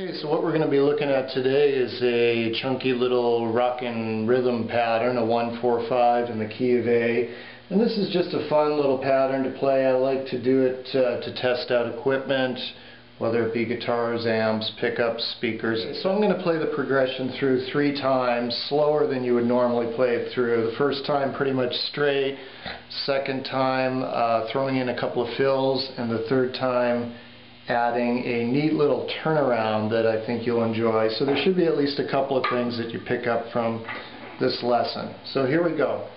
Okay, so what we're going to be looking at today is a chunky little rockin' rhythm pattern, a 1-4-5 in the key of A. And this is just a fun little pattern to play. I like to do it to test out equipment, whether it be guitars, amps, pickups, speakers. So I'm going to play the progression through 3 times, slower than you would normally play it through. The first time pretty much straight, second time throwing in a couple of fills, and the third time adding a neat little turnaround that I think you'll enjoy. So there should be at least a couple of things that you pick up from this lesson. So here we go.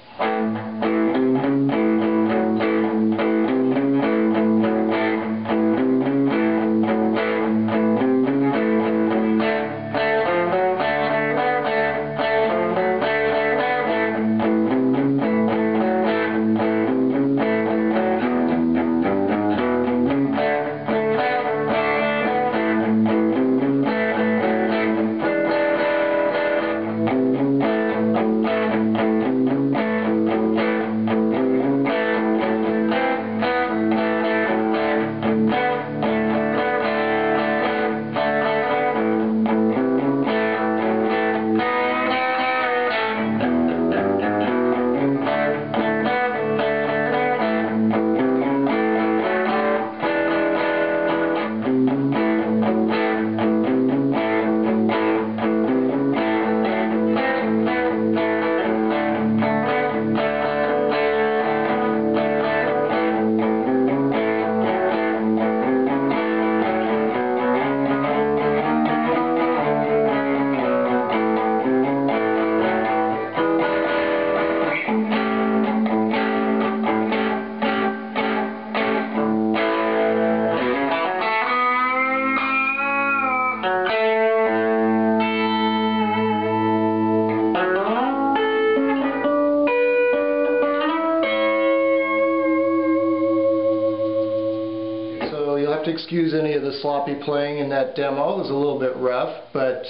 You'll have to excuse any of the sloppy playing in that demo. It was a little bit rough, but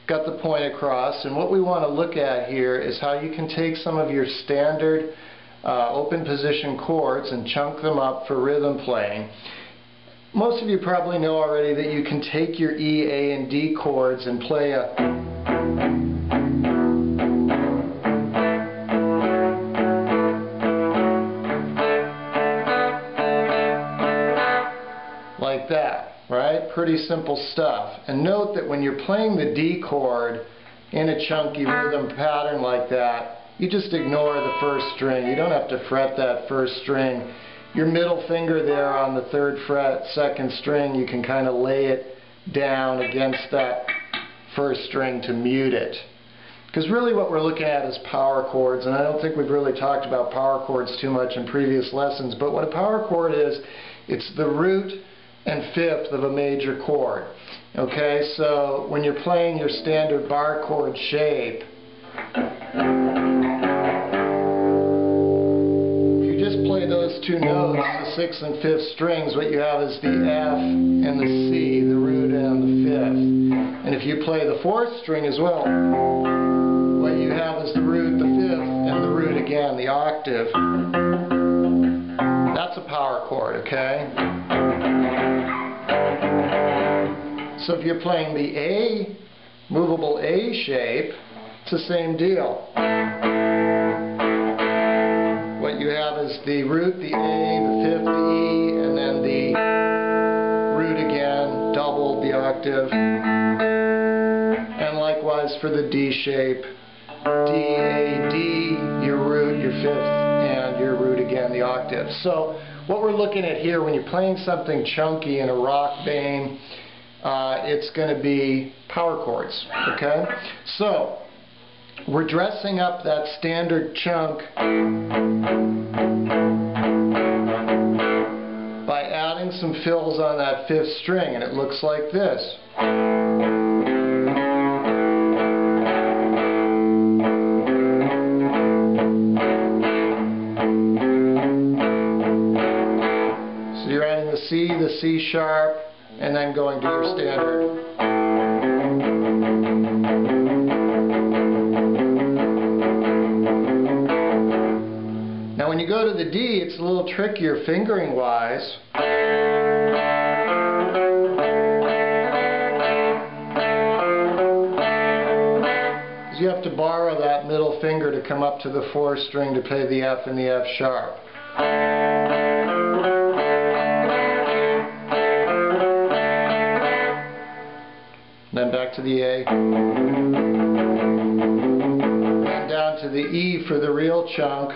got the point across. And what we want to look at here is how you can take some of your standard open position chords and chunk them up for rhythm playing. Most of you probably know already that you can take your E, A, and D chords and play a like that, right? Pretty simple stuff. And note that when you're playing the D chord in a chunky rhythm pattern like that, you just ignore the first string. You don't have to fret that first string. Your middle finger there on the 3rd fret, 2nd string, you can kind of lay it down against that first string to mute it. Because really what we're looking at is power chords, and I don't think we've really talked about power chords too much in previous lessons, but what a power chord is, it's the root and 5th of a major chord. Okay, so when you're playing your standard bar chord shape, if you just play those 2 notes, the 6th and 5th strings, what you have is the F and the C, the root and the 5th. And if you play the 4th string as well, what you have is the root, the 5th, and the root again, the octave. That's a power chord, okay? So if you're playing the A, movable A shape, it's the same deal. What you have is the root, the A, the 5th, the E, and then the root again, doubled the octave. And likewise for the D shape, D, A, D, your root, your 5th, and your root again, the octave. So what we're looking at here, when you're playing something chunky in a rock vein, it's going to be power chords, okay? So, we're dressing up that standard chunk by adding some fills on that 5th string, and it looks like this. So you're adding the C, the C sharp, and then going to your standard. Now when you go to the D, it's a little trickier fingering wise. You have to borrow that middle finger to come up to the 4th string to play the F and the F sharp. Then back to the A. And down to the E for the real chunk.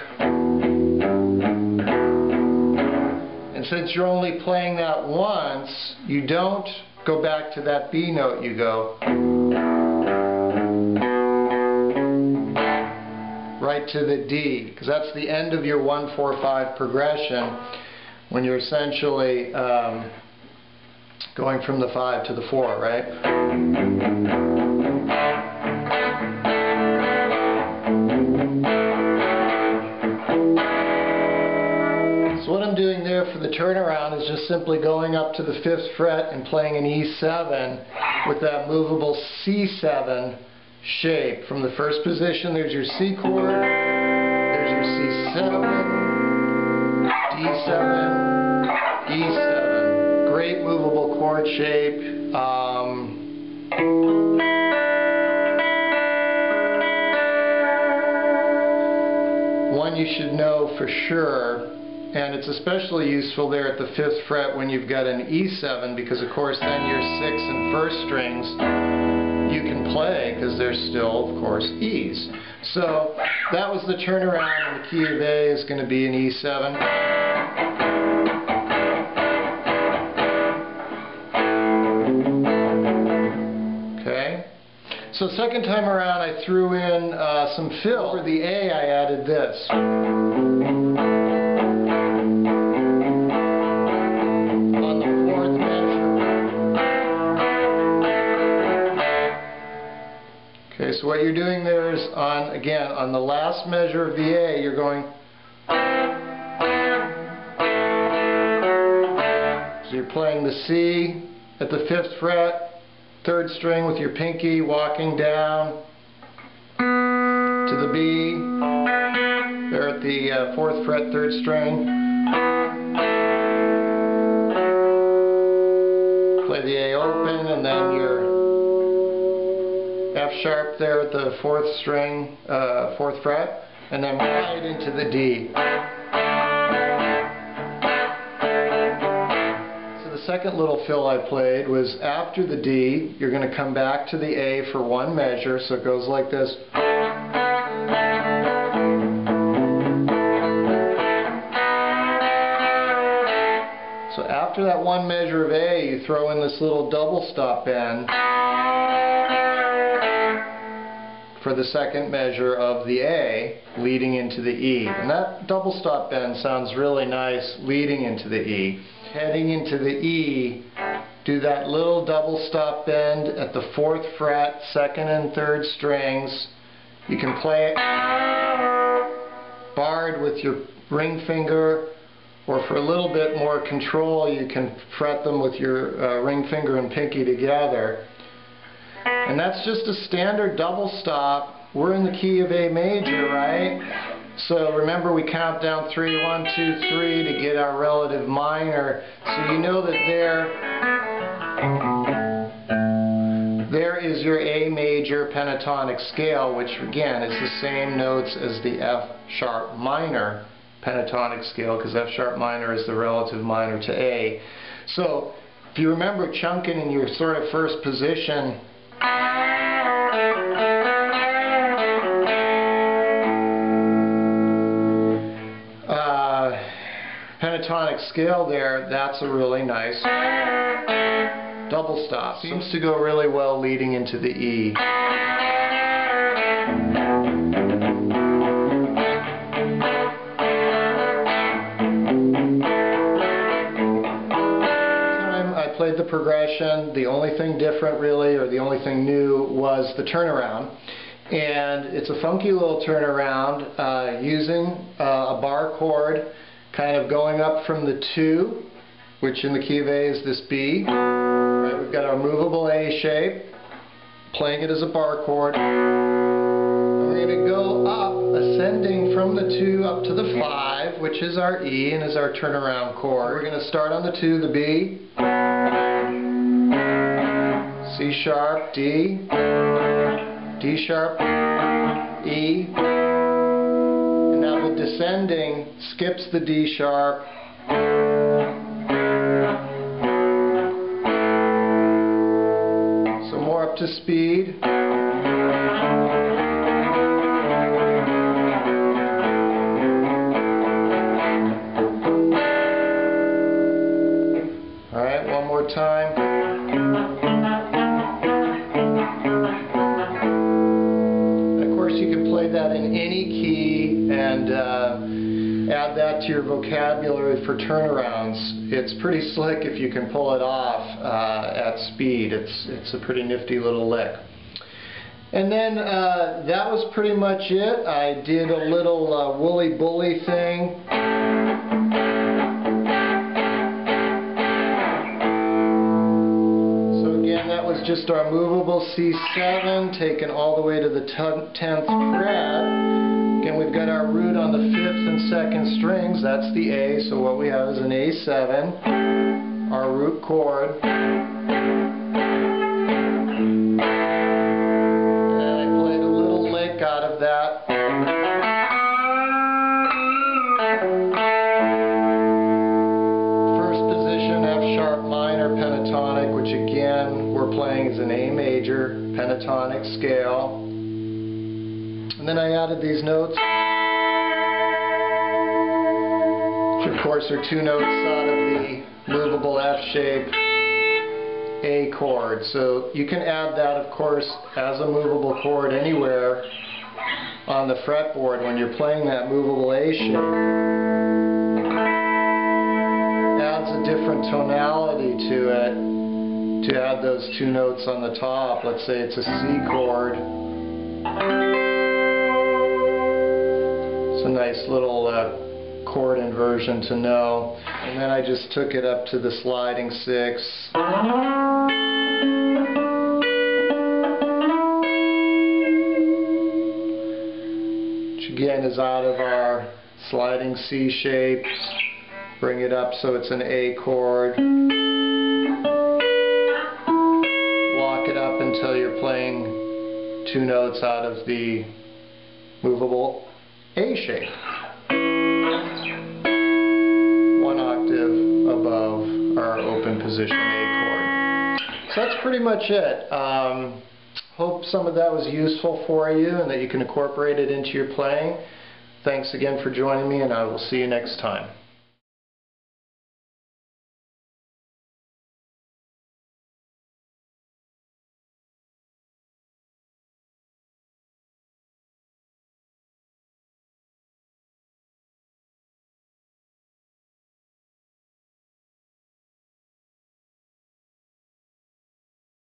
And since you're only playing that once, you don't go back to that B note, you go right to the D, because that's the end of your 1-4-5 progression when you're essentially going from the 5 to the 4, right? So what I'm doing there for the turnaround is just simply going up to the 5th fret and playing an E7 with that movable C7 shape. From the first position, there's your C chord, there's your C7, D7, E7. Great movable chord shape. One you should know for sure, and it's especially useful there at the 5th fret when you've got an E7, because of course then your 6th and 1st strings you can play because they're still, of course, E's. So that was the turnaround, and the key of A is going to be an E7. Okay. So second time around I threw in some fill. For the A I added this. Okay, so what you're doing there is again, on the last measure of the A, you're going. So you're playing the C at the 5th fret, 3rd string with your pinky, walking down to the B. There at the 4th fret, 3rd string. Play the A open, and then your F sharp there at the 4th string, 4th fret, and then right into the D. So the second little fill I played was after the D, you're going to come back to the A for one measure, so it goes like this. So after that one measure of A, you throw in this little double stop bend for the second measure of the A, leading into the E. And that double stop bend sounds really nice leading into the E. Heading into the E, do that little double stop bend at the 4th fret, 2nd and 3rd strings. You can play it barred with your ring finger, or for a little bit more control, you can fret them with your ring finger and pinky together. And that's just a standard double stop. We're in the key of A major, right? So remember, we count down 3, 1, 2, 3 to get our relative minor. So you know that there is your A major pentatonic scale, which again is the same notes as the F sharp minor pentatonic scale, because F sharp minor is the relative minor to A. So if you remember chunking in your sort of first position, pentatonic scale there, that's a really nice double stop. Seems to go really well leading into the E. I played the progression. The only thing different really, or the only thing new, was the turnaround. And it's a funky little turnaround using a bar chord, kind of going up from the 2, which in the key of A is this B. Right, we've got our movable A shape, playing it as a bar chord. And we're going to go up, ascending from the 2 up to the 5, which is our E and is our turnaround chord. We're going to start on the 2, the B, C sharp, D, D sharp, E, and now the descending skips the D sharp, so more up to speed. Alright, one more time. You can play that in any key and add that to your vocabulary for turnarounds. It's pretty slick if you can pull it off at speed. It's a pretty nifty little lick. And then that was pretty much it. I did a little woolly bully thing. Just our movable C7 taken all the way to the 10th fret. Again, we've got our root on the 5th and 2nd strings. That's the A, so what we have is an A7, our root chord. And I played a little lick out of that. First position, F sharp minor pentatonic, which again, we're playing as an A major pentatonic scale. And then I added these notes, which of course are 2 notes out of the movable F shape A chord. So you can add that, of course, as a movable chord anywhere on the fretboard when you're playing that movable A shape. It adds a different tonality to it. To add those 2 notes on the top, let's say it's a C chord. It's a nice little chord inversion to know. And then I just took it up to the sliding 6. Which again is out of our sliding C shape. Bring it up so it's an A chord. Until you're playing 2 notes out of the movable A shape. 1 octave above our open position A chord. So that's pretty much it. Hope some of that was useful for you and that you can incorporate it into your playing. Thanks again for joining me, and I will see you next time.